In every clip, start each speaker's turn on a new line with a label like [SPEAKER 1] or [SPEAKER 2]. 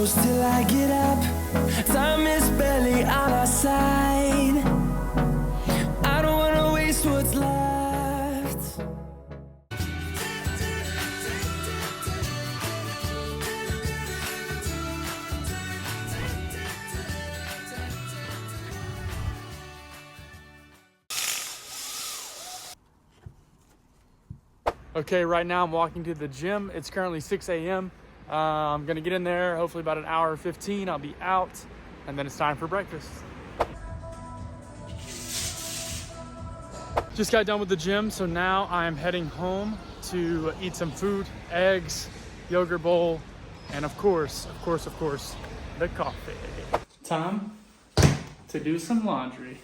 [SPEAKER 1] close till I get up. Time is barely on our side. I don't wanna waste what's left.
[SPEAKER 2] Okay, right now I'm walking to the gym. It's currently 6 a.m. I'm gonna get in there, hopefully about an hour 15, I'll be out, and then it's time for breakfast. Just got done with the gym, so now I'm heading home to eat some food, eggs, yogurt bowl, and of course, the coffee. Time to do some laundry.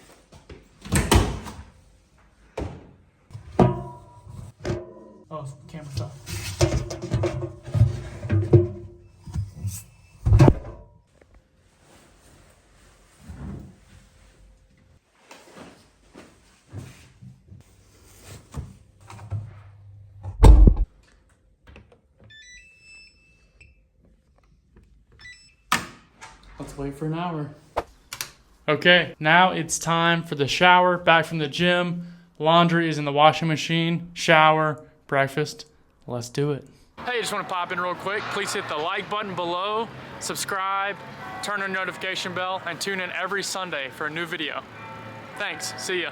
[SPEAKER 2] Oh, camera's off. Let's wait for an hour. Okay, now it's time for the shower. Back from the gym. Laundry is in the washing machine. Shower, breakfast. Let's do it. Hey, just want to pop in real quick. Please hit the like button below, subscribe, turn on notification bell, and tune in every Sunday for a new video. Thanks. See ya.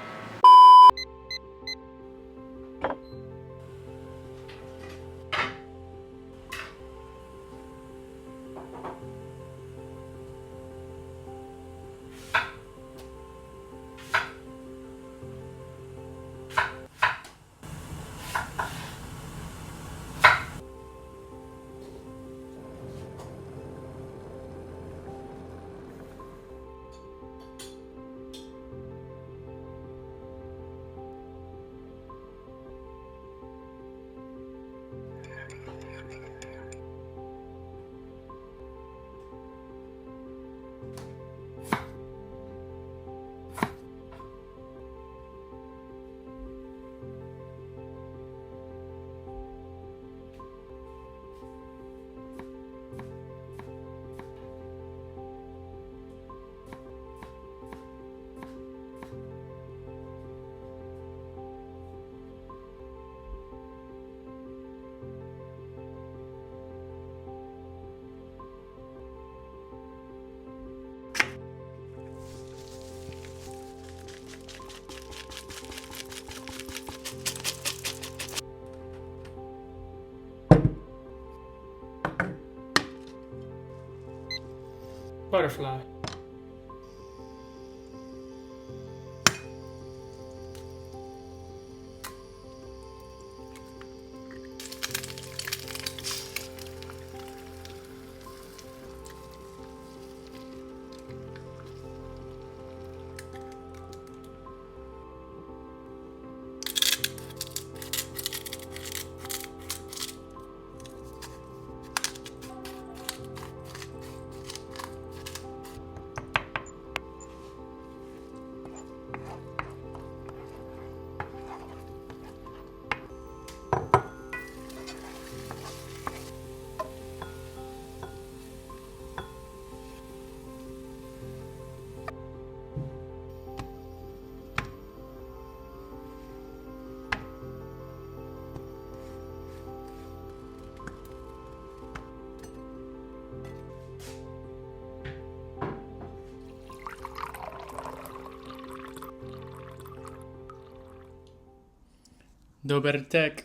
[SPEAKER 2] Butterfly. Dober tek.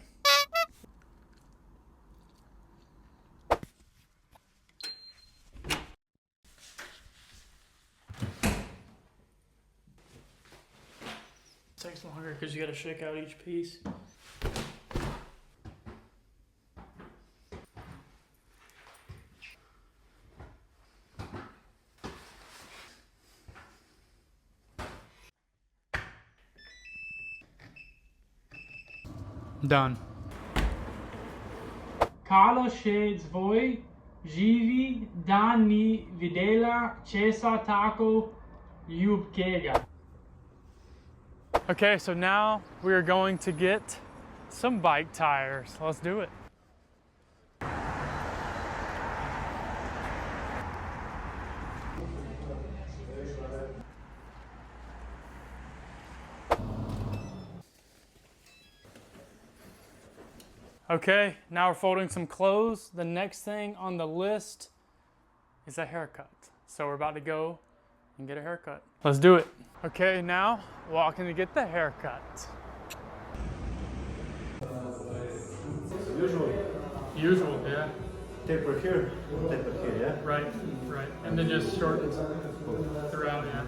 [SPEAKER 2] Takes longer because you gotta shake out each piece. Done. Carlo shades voi, živi, dan ni videla, česa tako ljubkega. Okay, so now we are going to get some bike tires. Let's do it. Okay, now we're folding some clothes. The next thing on the list is a haircut. So we're about to go and get a haircut. Let's do it. Okay, now walking to get the haircut. Usual, yeah.
[SPEAKER 3] Taper here, yeah?
[SPEAKER 2] Right. And then just shorten throughout, yeah.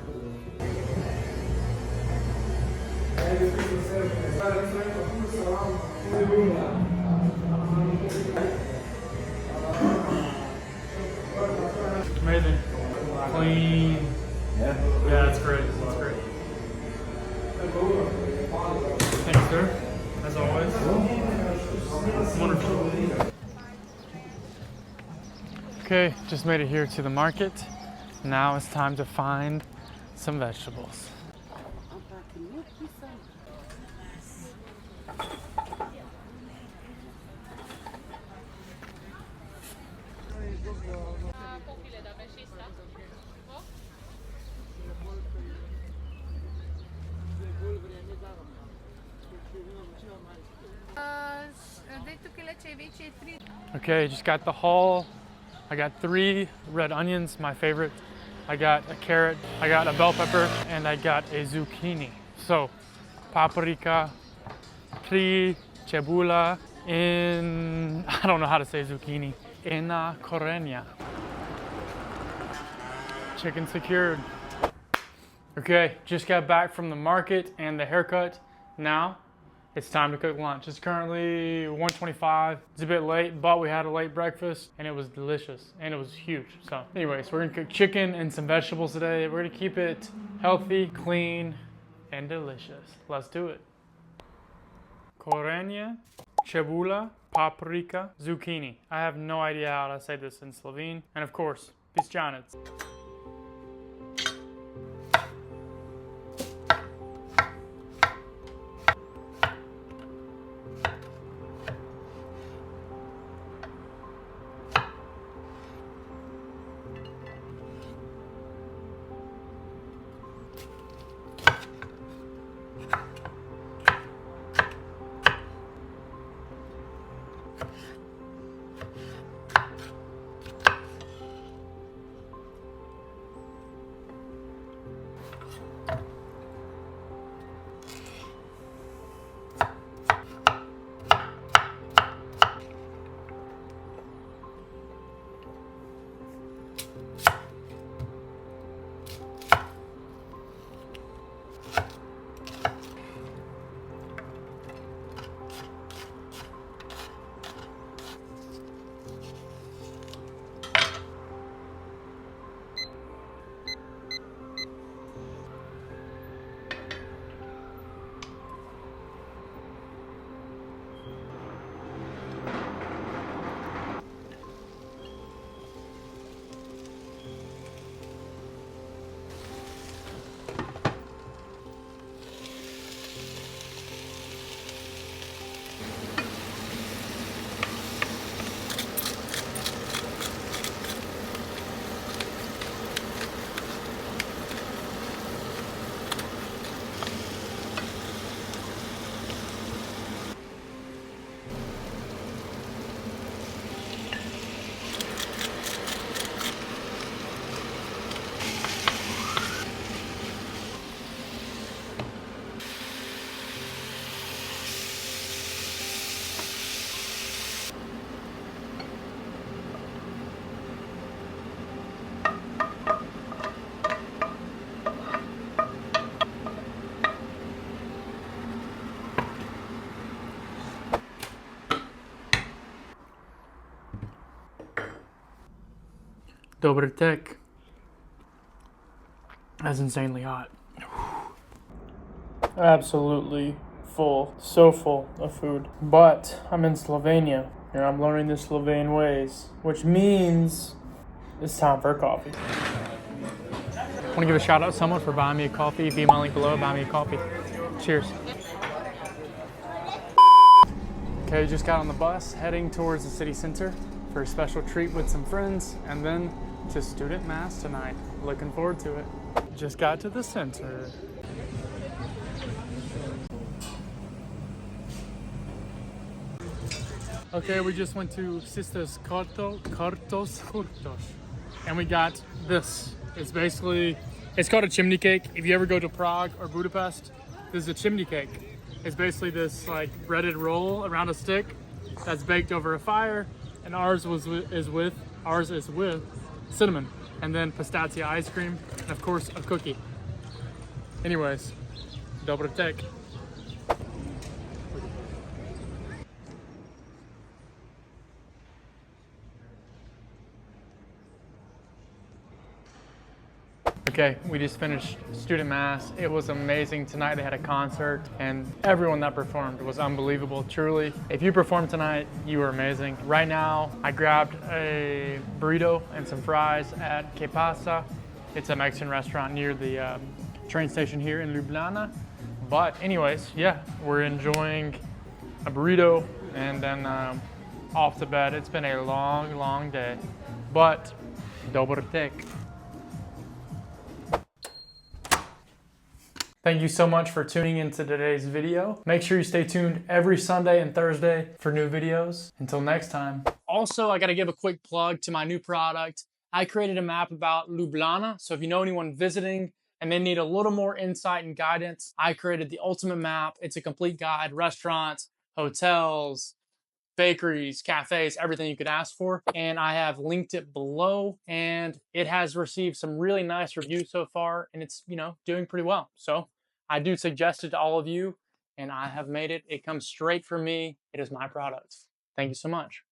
[SPEAKER 2] Amazing. Clean.
[SPEAKER 3] Yeah.
[SPEAKER 2] Yeah, that's great. That's great. Thanks, sir. As always. Wonderful. Okay, just made it here to the market. Now it's time to find some vegetables. Okay, just got the haul. I got 3 red onions, my favorite. I got a carrot, I got a bell pepper, and I got a zucchini. So, paprika, 3 cebula, I don't know how to say zucchini, una corena. Chicken secured. Okay, just got back from the market and the haircut. Now, it's time to cook lunch. It's currently 1:25. It's a bit late, but we had a late breakfast and it was delicious and it was huge. So anyways, we're gonna cook chicken and some vegetables today. We're gonna keep it healthy, clean, and delicious. Let's do it. Corena, cebula, paprika, zucchini. I have no idea how to say this in Slovene. And of course, pisjanec. Dobry tek. That's insanely hot. Absolutely full, so full of food. But I'm in Slovenia and I'm learning the Slovene ways, which means it's time for a coffee. I want to give a shout out to someone for buying me a coffee. Via my link below, buy me a coffee. Cheers. Okay, just got on the bus heading towards the city center for a special treat with some friends and then to student mass tonight. Looking forward to it. Just got to the center. Okay, we just went to Sisters Cortos, and we got this. It's basically, it's called a chimney cake. If you ever go to Prague or Budapest, this is a chimney cake. It's basically this like breaded roll around a stick that's baked over a fire, and ours is with cinnamon, and then pistachio ice cream, and of course a cookie. Anyways, dobry tek. Okay, we just finished student mass. It was amazing. Tonight they had a concert and everyone that performed was unbelievable, truly. If you performed tonight, you were amazing. Right now, I grabbed a burrito and some fries at Que Pasa. It's a Mexican restaurant near the train station here in Ljubljana. But anyways, yeah, we're enjoying a burrito and then off to bed. It's been a long, long day, but dobry tek. Thank you so much for tuning into today's video. Make sure you stay tuned every Sunday and Thursday for new videos. Until next time. Also, I gotta give a quick plug to my new product. I created a map about Ljubljana, so if you know anyone visiting and they need a little more insight and guidance, I created the ultimate map. It's a complete guide, restaurants, hotels, bakeries, cafes, everything you could ask for. And I have linked it below, and it has received some really nice reviews so far, and it's, you know, doing pretty well. So I do suggest it to all of you, and I have made it. It comes straight from me. It is my product. Thank you so much.